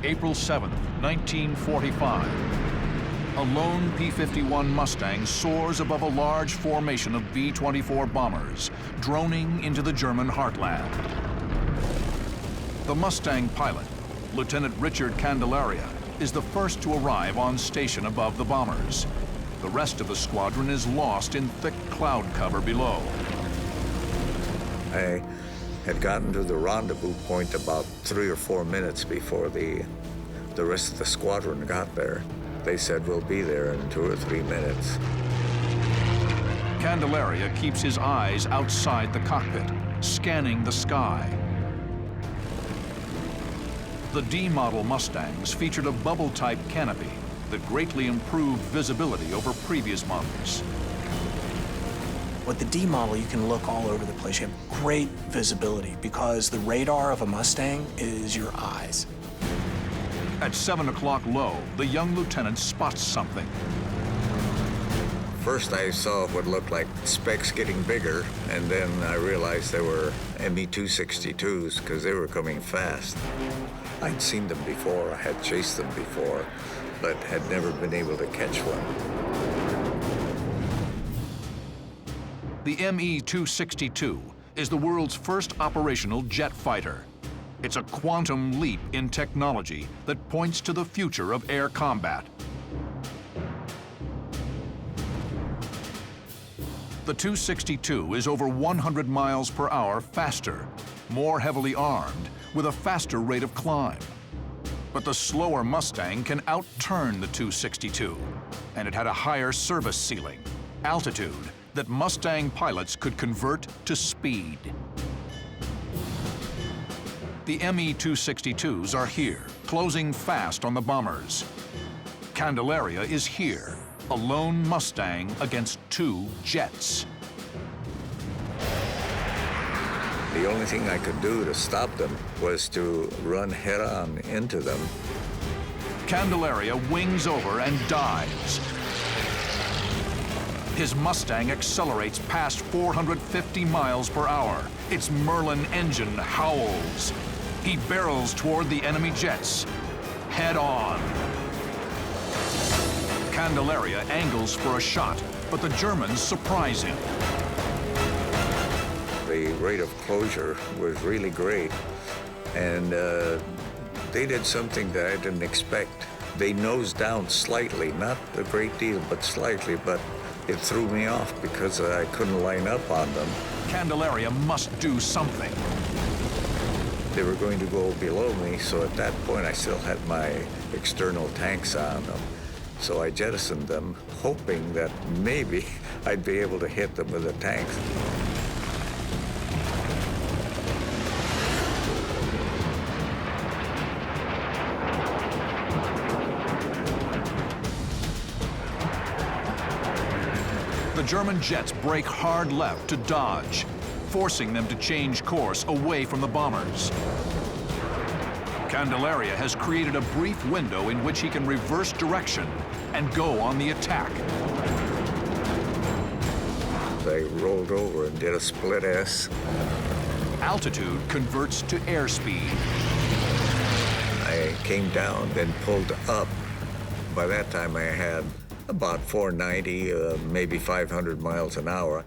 April 7, 1945. A lone P-51 Mustang soars above a large formation of B-24 bombers, droning into the German heartland. The Mustang pilot, Lieutenant Richard Candelaria, is the first to arrive on station above the bombers. The rest of the squadron is lost in thick cloud cover below. I had gotten to the rendezvous point about 3 or 4 minutes before the rest of the squadron got there. They said, we'll be there in 2 or 3 minutes. Candelaria keeps his eyes outside the cockpit, scanning the sky. The D-model Mustangs featured a bubble-type canopy that greatly improved visibility over previous models. With the D model, you can look all over the place. You have great visibility because the radar of a Mustang is your eyes. At 7 o'clock low, the young lieutenant spots something. First, I saw what looked like specks getting bigger, and then I realized they were ME-262s because they were coming fast. I'd seen them before, I had chased them before, but had never been able to catch one. The ME-262 is the world's first operational jet fighter. It's a quantum leap in technology that points to the future of air combat. The 262 is over 100 miles per hour faster, more heavily armed, with a faster rate of climb. But the slower Mustang can outturn the 262, and it had a higher service ceiling, altitude, that Mustang pilots could convert to speed. The ME-262s are here, closing fast on the bombers. Candelaria is here, a lone Mustang against 2 jets. The only thing I could do to stop them was to run head-on into them. Candelaria wings over and dives. His Mustang accelerates past 450 miles per hour. Its Merlin engine howls. He barrels toward the enemy jets, head on. Candelaria angles for a shot, but the Germans surprise him. The rate of closure was really great, and they did something that I didn't expect. They nosed down slightly, not a great deal, but slightly, but it threw me off because I couldn't line up on them. Candelaria must do something. They were going to go below me, so at that point I still had my external tanks on them. So I jettisoned them, hoping that maybe I'd be able to hit them with the tanks. The German jets brake hard left to dodge, forcing them to change course away from the bombers. Candelaria has created a brief window in which he can reverse direction and go on the attack. They rolled over and did a split S. Altitude converts to airspeed. I came down, then pulled up. By that time I had about 490, maybe 500 miles an hour.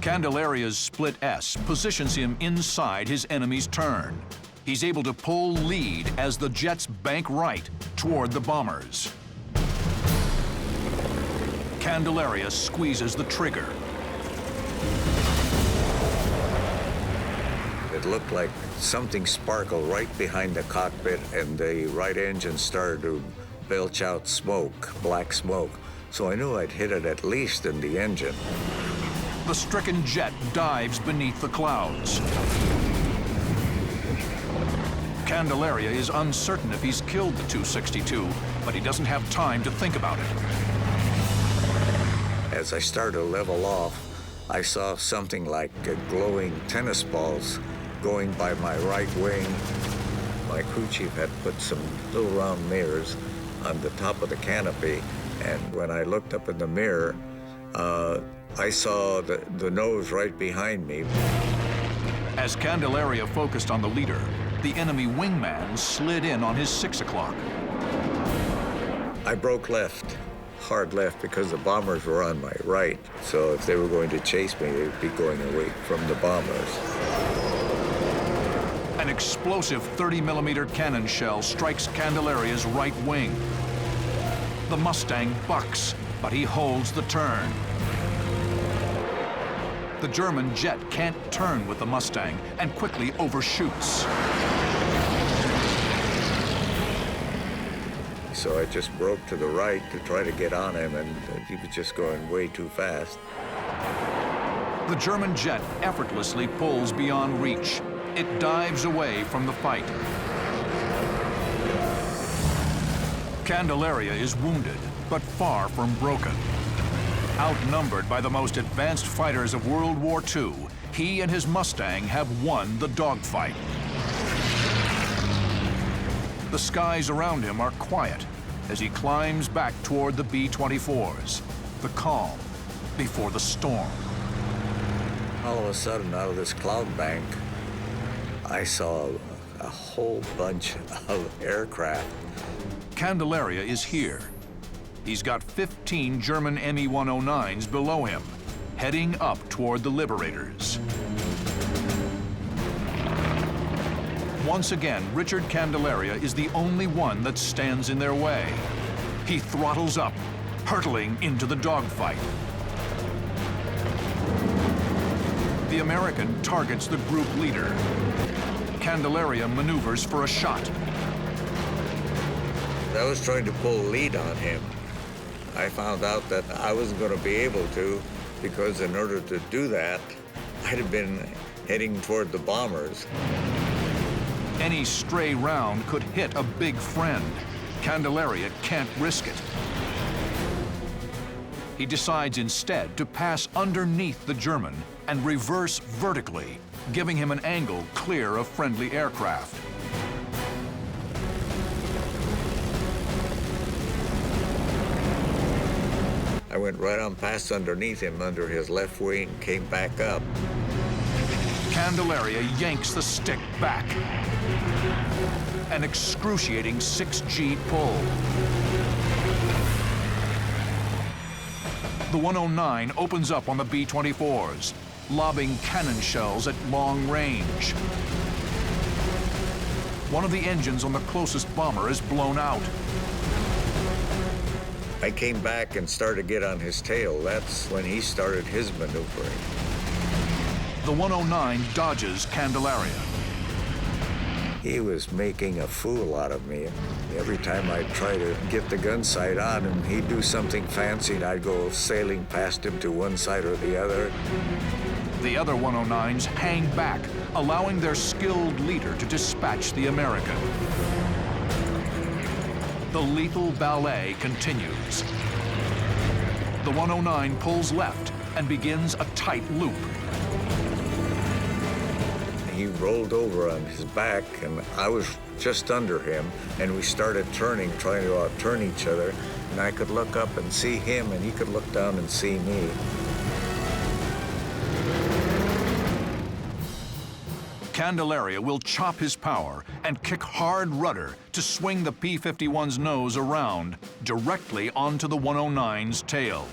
Candelaria's split S positions him inside his enemy's turn. He's able to pull lead as the jets bank right toward the bombers. Candelaria squeezes the trigger. It looked like something sparkled right behind the cockpit, and the right engine started to belch out smoke, black smoke. So I knew I'd hit it at least in the engine. The stricken jet dives beneath the clouds. Candelaria is uncertain if he's killed the 262, but he doesn't have time to think about it. As I started to level off, I saw something like glowing tennis balls going by my right wing. My crew chief had put some little round mirrors on the top of the canopy, and when I looked up in the mirror, I saw the nose right behind me. As Candelaria focused on the leader, the enemy wingman slid in on his 6 o'clock. I broke left, hard left, because the bombers were on my right. So if they were going to chase me, they'd be going away from the bombers. An explosive 30mm cannon shell strikes Candelaria's right wing. The Mustang bucks, but he holds the turn. The German jet can't turn with the Mustang and quickly overshoots. So I just broke to the right to try to get on him, and he was just going way too fast. The German jet effortlessly pulls beyond reach. It dives away from the fight. Candelaria is wounded, but far from broken. Outnumbered by the most advanced fighters of World War II, he and his Mustang have won the dogfight. The skies around him are quiet as he climbs back toward the B-24s, the calm before the storm. All of a sudden, out of this cloud bank, I saw a whole bunch of aircraft. Candelaria is here. He's got 15 German Me-109s below him, heading up toward the Liberators. Once again, Richard Candelaria is the only one that stands in their way. He throttles up, hurtling into the dogfight. The American targets the group leader. Candelaria maneuvers for a shot. I was trying to pull lead on him. I found out that I wasn't going to be able to, because in order to do that, I'd have been heading toward the bombers. Any stray round could hit a big friend. Candelaria can't risk it. He decides instead to pass underneath the German and reverse vertically, giving him an angle clear of friendly aircraft. I went right on past underneath him, under his left wing, came back up. Candelaria yanks the stick back. An excruciating 6G pull. The 109 opens up on the B-24s, lobbing cannon shells at long range. One of the engines on the closest bomber is blown out. I came back and started to get on his tail. That's when he started his maneuvering. The 109 dodges Candelaria. He was making a fool out of me. Every time I'd try to get the gun sight on him, he'd do something fancy, and I'd go sailing past him to one side or the other. The other 109s hang back, allowing their skilled leader to dispatch the American. The lethal ballet continues. The 109 pulls left and begins a tight loop. He rolled over on his back, and I was just under him, and we started turning, trying to outturn each other, and I could look up and see him, and he could look down and see me. Candelaria will chop his power and kick hard rudder to swing the P-51's nose around directly onto the 109's tail.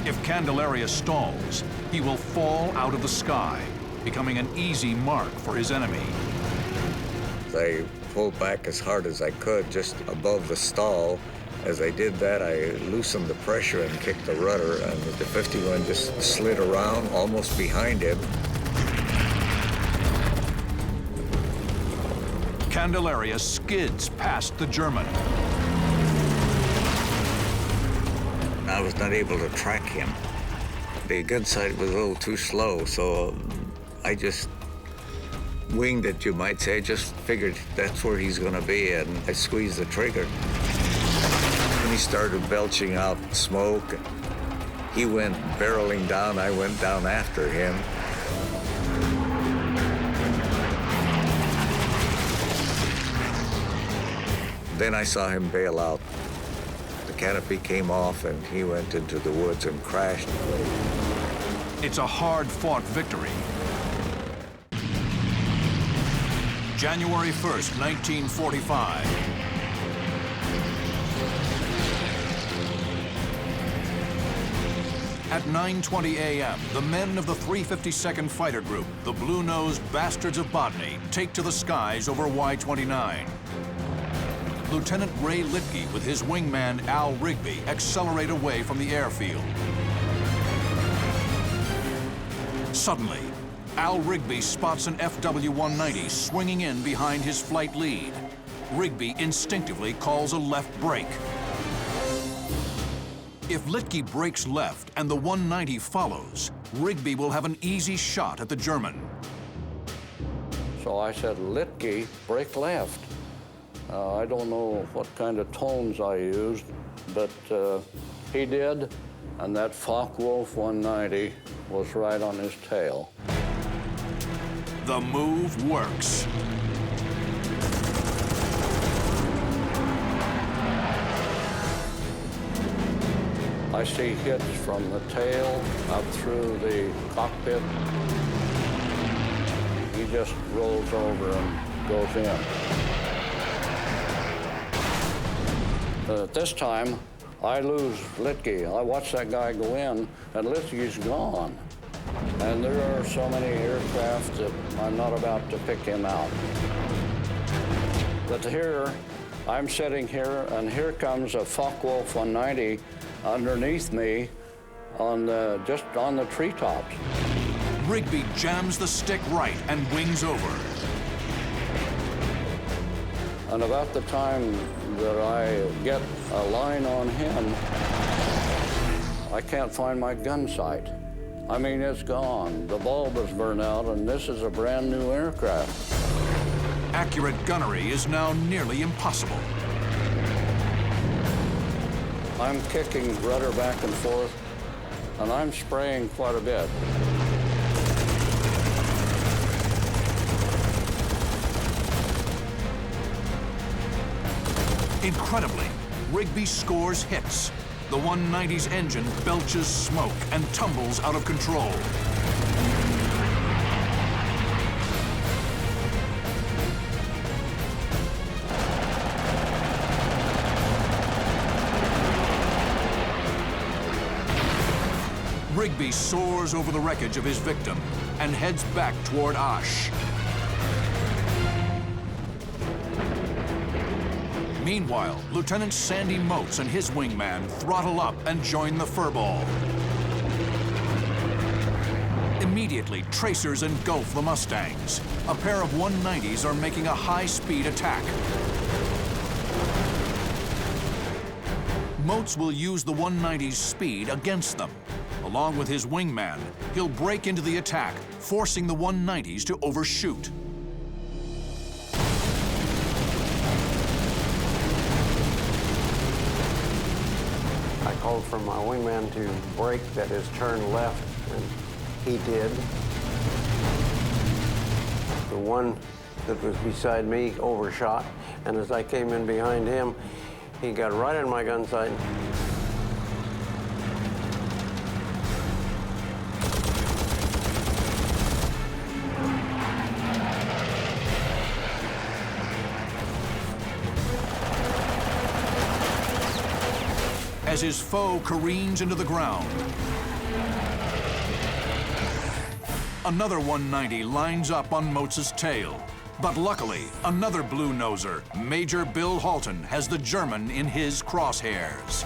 If Candelaria stalls, he will fall out of the sky, becoming an easy mark for his enemy. I pulled back as hard as I could, just above the stall. As I did that, I loosened the pressure and kicked the rudder, and the 51 just slid around almost behind him. Candelaria skids past the German. I was not able to track him. The gun sight was a little too slow, so I just winged it, you might say. I just figured that's where he's going to be, and I squeezed the trigger. And he started belching out smoke. He went barreling down. I went down after him. Then I saw him bail out. The canopy came off, and he went into the woods and crashed. It's a hard-fought victory. January 1st, 1945. At 9:20 a.m., the men of the 352nd Fighter Group, the blue-nosed bastards of Bodney, take to the skies over Y-29. Lieutenant Ray Litke with his wingman Al Rigby accelerate away from the airfield. Suddenly, Al Rigby spots an FW-190 swinging in behind his flight lead. Rigby instinctively calls a left brake. If Litke brakes left and the 190 follows, Rigby will have an easy shot at the German. So I said, Litke, brake left. I don't know what kind of tones I used, but he did, and that Focke-Wulf 190 was right on his tail. The move works. I see hits from the tail up through the cockpit. He just rolls over and goes in. At this time, I lose Litke. I watch that guy go in, and Litke's gone. And there are so many aircraft that I'm not about to pick him out. But here, I'm sitting here, and here comes a Focke-Wulf 190 underneath me just on the treetops. Rigby jams the stick right and wings over. And about the time that I get a line on him, I can't find my gun sight. I mean, it's gone. The bulb is burned out, and this is a brand new aircraft. Accurate gunnery is now nearly impossible. I'm kicking rudder back and forth, and I'm spraying quite a bit. Incredibly, Rigby scores hits. The 190's engine belches smoke and tumbles out of control. Rigby soars over the wreckage of his victim and heads back toward Asch. Meanwhile, Lieutenant Sandy Moats and his wingman throttle up and join the furball. Immediately, tracers engulf the Mustangs. A pair of 190s are making a high-speed attack. Moats will use the 190's speed against them. Along with his wingman, he'll break into the attack, forcing the 190s to overshoot. I called for my wingman to brake, that is, turn left, and he did. The one that was beside me overshot, and as I came in behind him, he got right in my gun sight. As his foe careens into the ground. Another 190 lines up on Moats' tail. But luckily, another blue noser, Major Bill Halton, has the German in his crosshairs.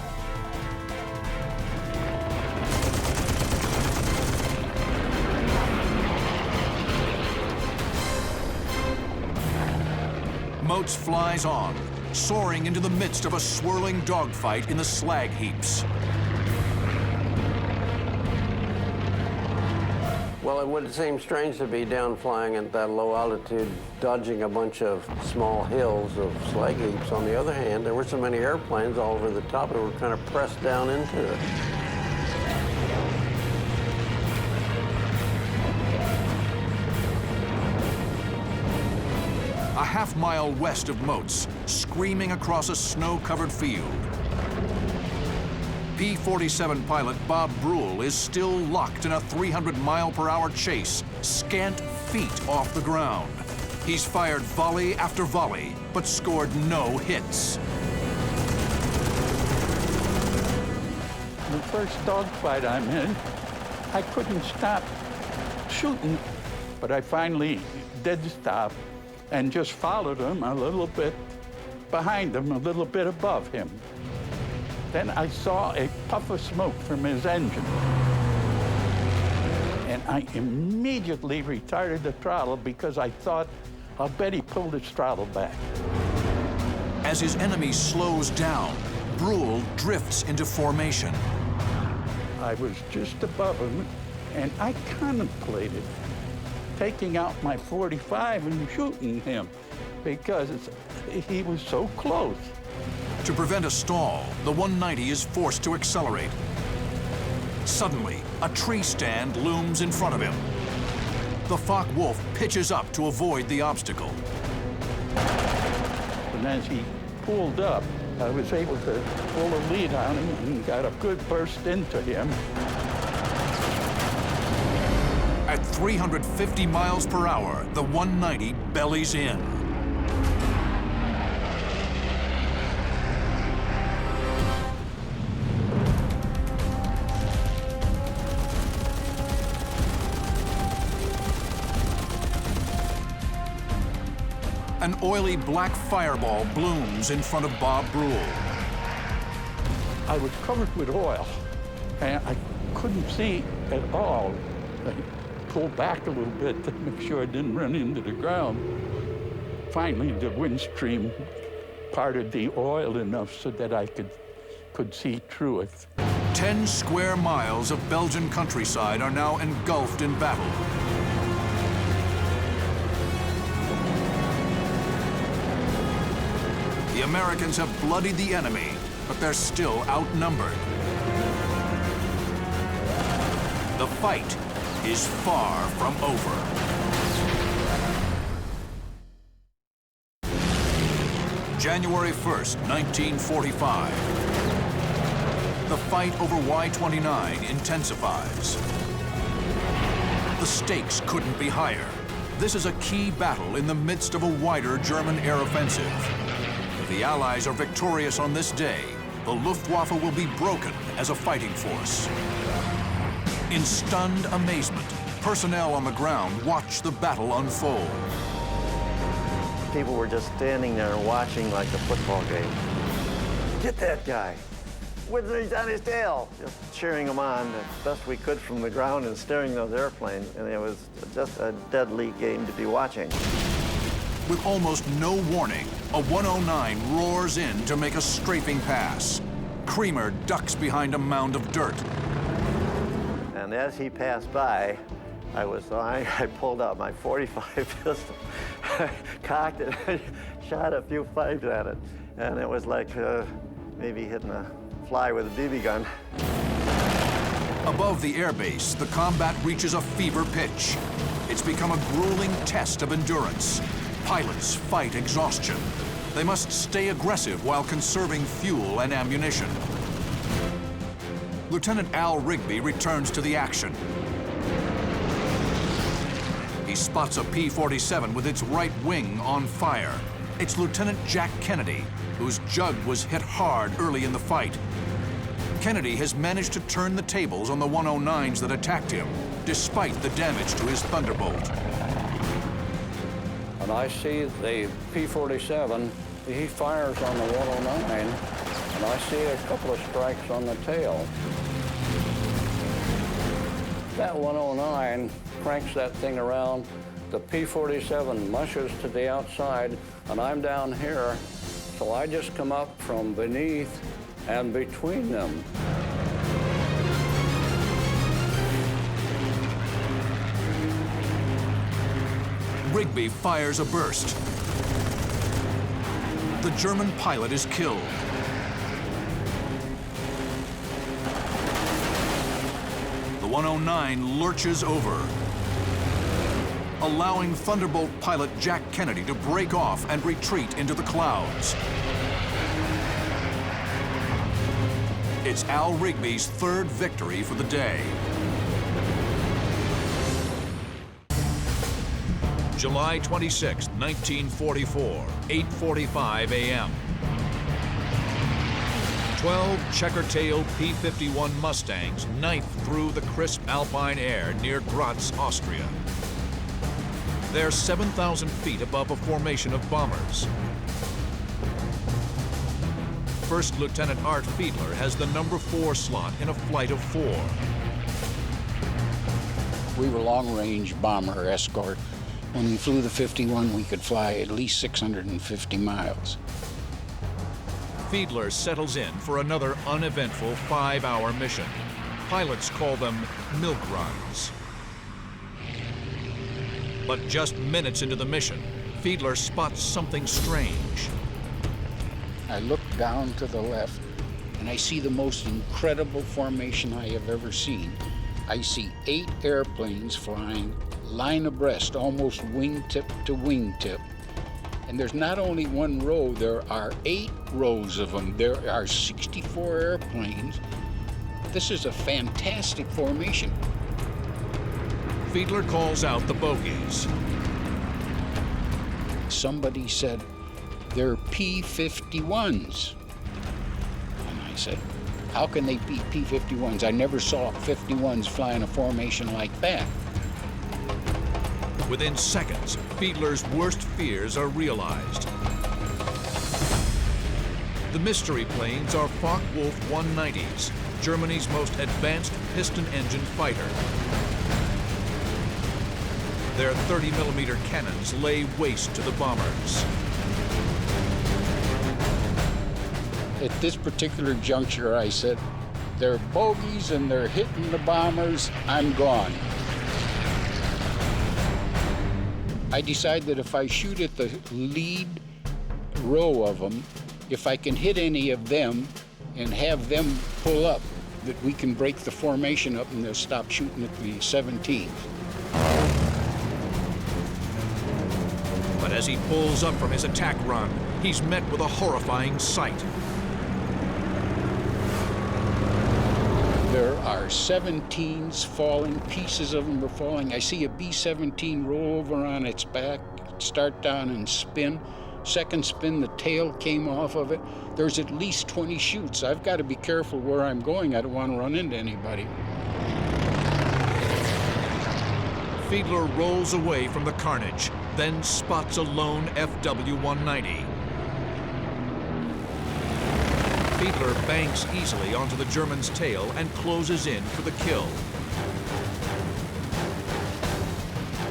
Moats flies on, soaring into the midst of a swirling dogfight in the slag heaps. Well, it would seem strange to be down flying at that low altitude, dodging a bunch of small hills of slag heaps. On the other hand, there were so many airplanes all over the top that were kind of pressed down into it. A half-mile west of Moats, screaming across a snow-covered field. P-47 pilot Bob Brulle is still locked in a 300-mile-per-hour chase, scant feet off the ground. He's fired volley after volley, but scored no hits. The first dogfight I'm in, I couldn't stop shooting, but I finally did stop and just followed him a little bit behind him, a little bit above him. Then I saw a puff of smoke from his engine. And I immediately retarded the throttle because I thought, I'll bet he pulled his throttle back. As his enemy slows down, Brulle drifts into formation. I was just above him, and I contemplated taking out my .45 and shooting him because he was so close. To prevent a stall, the 190 is forced to accelerate. Suddenly, a tree stand looms in front of him. The Focke-Wulf pitches up to avoid the obstacle. And as he pulled up, I was able to pull a lead on him and got a good burst into him. At 350 miles per hour, the 190 bellies in. An oily black fireball blooms in front of Bob Brulle. I was covered with oil, and I couldn't see at all. I pulled back a little bit to make sure I didn't run into the ground. Finally, the windstream parted the oil enough so that I could see through it. 10 square miles of Belgian countryside are now engulfed in battle. The Americans have bloodied the enemy, but they're still outnumbered. The fight is far from over. January 1st, 1945. The fight over Y-29 intensifies. The stakes couldn't be higher. This is a key battle in the midst of a wider German air offensive. If the Allies are victorious on this day, the Luftwaffe will be broken as a fighting force. In stunned amazement, personnel on the ground watch the battle unfold. People were just standing there watching like a football game. Get that guy. He's on his tail. Just cheering him on as best we could from the ground and steering those airplanes. And it was just a deadly game to be watching. With almost no warning, a 109 roars in to make a strafing pass. Creamer ducks behind a mound of dirt. And as he passed by, I pulled out my .45 pistol, cocked it, shot a few flames at it. And it was like maybe hitting a fly with a BB gun. Above the airbase, the combat reaches a fever pitch. It's become a grueling test of endurance. Pilots fight exhaustion. They must stay aggressive while conserving fuel and ammunition. Lieutenant Al Rigby returns to the action. He spots a P-47 with its right wing on fire. It's Lieutenant Jack Kennedy, whose jug was hit hard early in the fight. Kennedy has managed to turn the tables on the 109s that attacked him, despite the damage to his Thunderbolt. And I see the P-47, he fires on the 109, and I see a couple of strikes on the tail. That 109 cranks that thing around, the P-47 mushes to the outside, and I'm down here, so I just come up from beneath and between them. Rigby fires a burst. The German pilot is killed. The 109 lurches over, allowing Thunderbolt pilot Jack Kennedy to break off and retreat into the clouds. It's Al Rigby's third victory for the day. July 26, 1944, 8:45 a.m. 12 checker-tailed P-51 Mustangs knife through the crisp alpine air near Graz, Austria. They're 7,000 feet above a formation of bombers. First Lieutenant Art Fiedler has the number 4 slot in a flight of 4. We were long-range bomber escort. When we flew the 51, we could fly at least 650 miles. Fiedler settles in for another uneventful 5-hour mission. Pilots call them milk runs. But just minutes into the mission, Fiedler spots something strange. I look down to the left, and I see the most incredible formation I have ever seen. I see 8 airplanes flying line abreast, almost wingtip to wingtip. And there's not only one row, there are 8 rows of them. There are 64 airplanes. This is a fantastic formation. Fiedler calls out the bogies. Somebody said, they're P-51s. And I said, how can they be P-51s? I never saw 51s fly in a formation like that. Within seconds, Fiedler's worst fears are realized. The mystery planes are Focke-Wulf 190s, Germany's most advanced piston-engine fighter. Their 30mm cannons lay waste to the bombers. At this particular juncture, I said, they're bogies and they're hitting the bombers, I'm gone. I decide that if I shoot at the lead row of them, if I can hit any of them and have them pull up, that we can break the formation up and they'll stop shooting at the 17s. But as he pulls up from his attack run, he's met with a horrifying sight. There are 17s falling, pieces of them are falling. I see a B-17 roll over on its back, start down and spin. Second spin, the tail came off of it. There's at least 20 chutes. I've got to be careful where I'm going. I don't want to run into anybody. Fiedler rolls away from the carnage, then spots a lone FW-190. Fiedler banks easily onto the German's tail and closes in for the kill.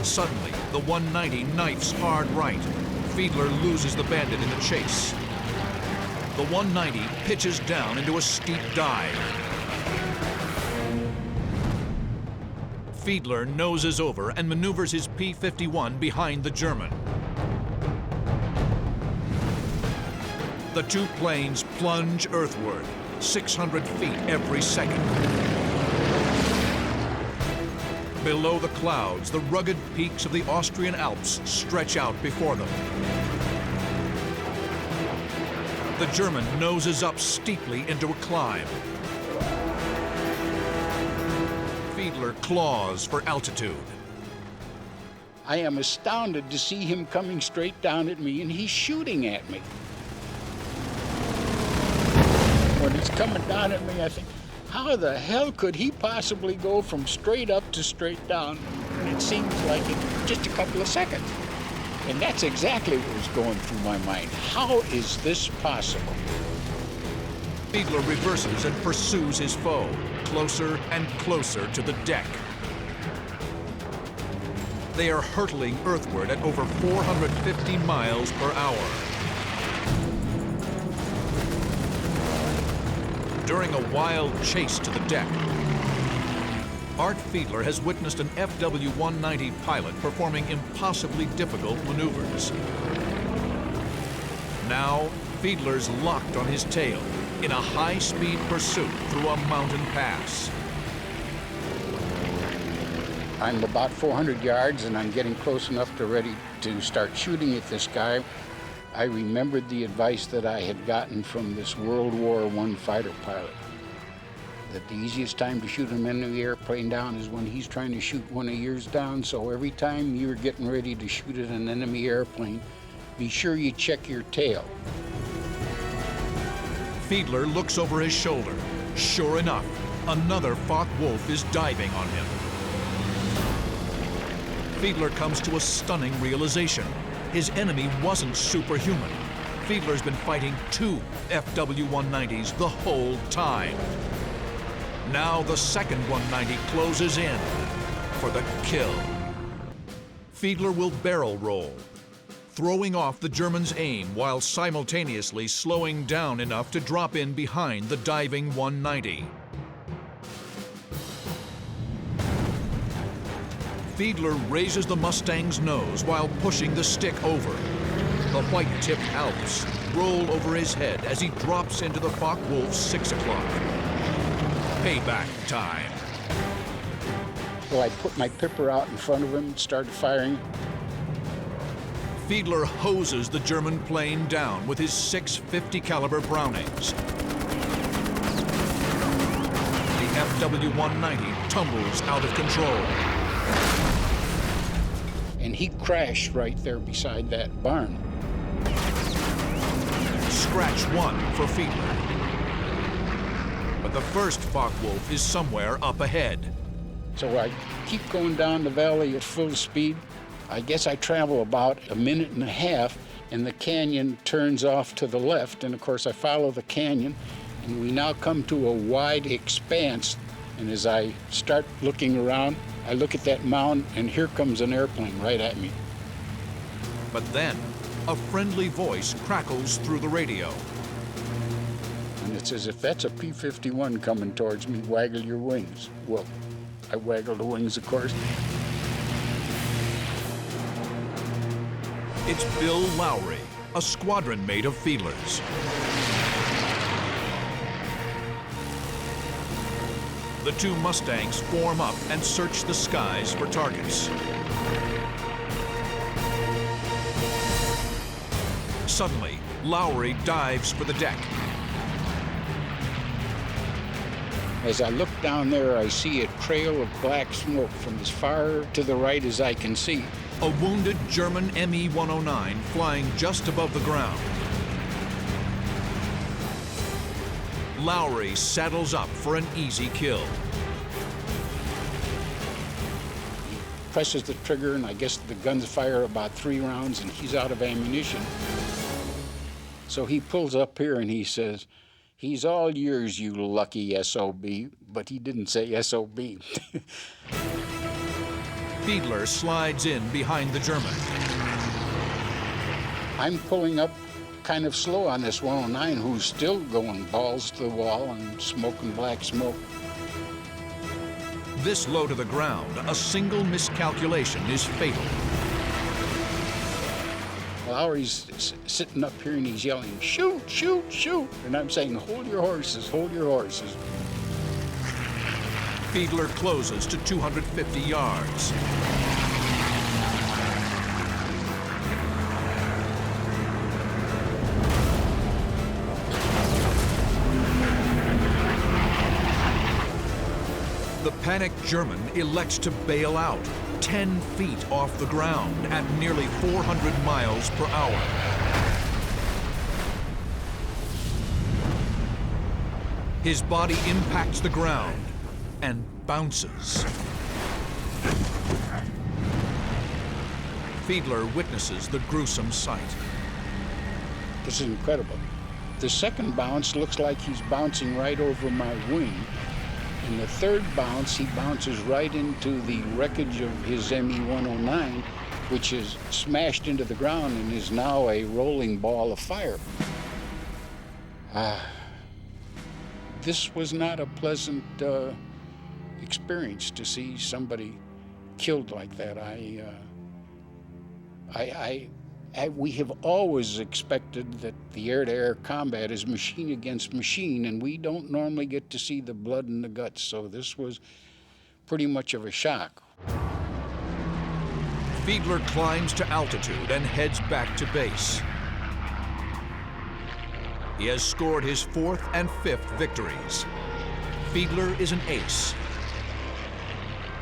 Suddenly, the 190 knifes hard right. Fiedler loses the bandit in the chase. The 190 pitches down into a steep dive. Fiedler noses over and maneuvers his P-51 behind the German. The 2 planes plunge earthward, 600 feet every second. Below the clouds, the rugged peaks of the Austrian Alps stretch out before them. The German noses up steeply into a climb. Fiedler claws for altitude. I am astounded to see him coming straight down at me, and he's shooting at me. When he's coming down at me, I think, how the hell could he possibly go from straight up to straight down? And it seems like in just a couple of seconds. And that's exactly what was going through my mind. How is this possible? Fiedler reverses and pursues his foe, closer and closer to the deck. They are hurtling earthward at over 450 miles per hour. During a wild chase to the deck, Art Fiedler has witnessed an FW-190 pilot performing impossibly difficult maneuvers. Now, Fiedler's locked on his tail in a high-speed pursuit through a mountain pass. I'm about 400 yards, and I'm getting close enough to ready to start shooting at this guy. I remembered the advice that I had gotten from this World War I fighter pilot. that the easiest time to shoot an enemy airplane down is when he's trying to shoot one of yours down. So every time you're getting ready to shoot at an enemy airplane, be sure you check your tail. Fiedler looks over his shoulder. Sure enough, another Focke-Wulf is diving on him. Fiedler comes to a stunning realization. His enemy wasn't superhuman. Fiedler's been fighting two FW-190s the whole time. Now the second 190 closes in for the kill. Fiedler will barrel roll, throwing off the German's aim while simultaneously slowing down enough to drop in behind the diving 190. Fiedler raises the Mustang's nose while pushing the stick over. The white-tipped Alps roll over his head as he drops into the Focke-Wulf's 6 o'clock. Payback time. So I put my pipper out in front of him and started firing. Fiedler hoses the German plane down with his 6.50 caliber Brownings. The FW-190 tumbles out of control. And he crashed right there beside that barn. Scratch one for Fiedler. But the first Focke-Wulf is somewhere up ahead. So I keep going down the valley at full speed. I guess I travel about a minute and a half, and the canyon turns off to the left. And of course, I follow the canyon, and we now come to a wide expanse. And as I start looking around, I look at that mound, and here comes an airplane right at me. But then, a friendly voice crackles through the radio. And it says, if that's a P-51 coming towards me, waggle your wings. Well, I waggle the wings, of course. It's Bill Lowry, a squadron mate of Fiedler's. The two Mustangs form up and search the skies for targets. Suddenly, Lowry dives for the deck. As I look down there, I see a trail of black smoke from as far to the right as I can see. A wounded German Me-109 flying just above the ground. Lowry saddles up for an easy kill. He presses the trigger, and I guess the guns fire about 3 rounds, and he's out of ammunition. So he pulls up here and he says, "He's all yours, you lucky SOB," but he didn't say SOB. Fiedler slides in behind the German. I'm pulling up kind of slow on this 109, who's still going balls to the wall and smoking black smoke. This low to the ground, a single miscalculation is fatal. Lowry's sitting up here and he's yelling, "Shoot, shoot, shoot!" And I'm saying, "Hold your horses, hold your horses." Fiedler closes to 250 yards. The panicked German elects to bail out, 10 feet off the ground at nearly 400 miles per hour. His body impacts the ground and bounces. Fiedler witnesses the gruesome sight. This is incredible. The second bounce looks like he's bouncing right over my wing. In the third bounce, he bounces right into the wreckage of his Me-109, which is smashed into the ground and is now a rolling ball of fire. This was not a pleasant experience to see somebody killed like that. We have always expected that the air-to-air combat is machine against machine, and we don't normally get to see the blood and the guts, so this was pretty much of a shock. Fiedler climbs to altitude and heads back to base. He has scored his 4th and 5th victories. Fiedler is an ace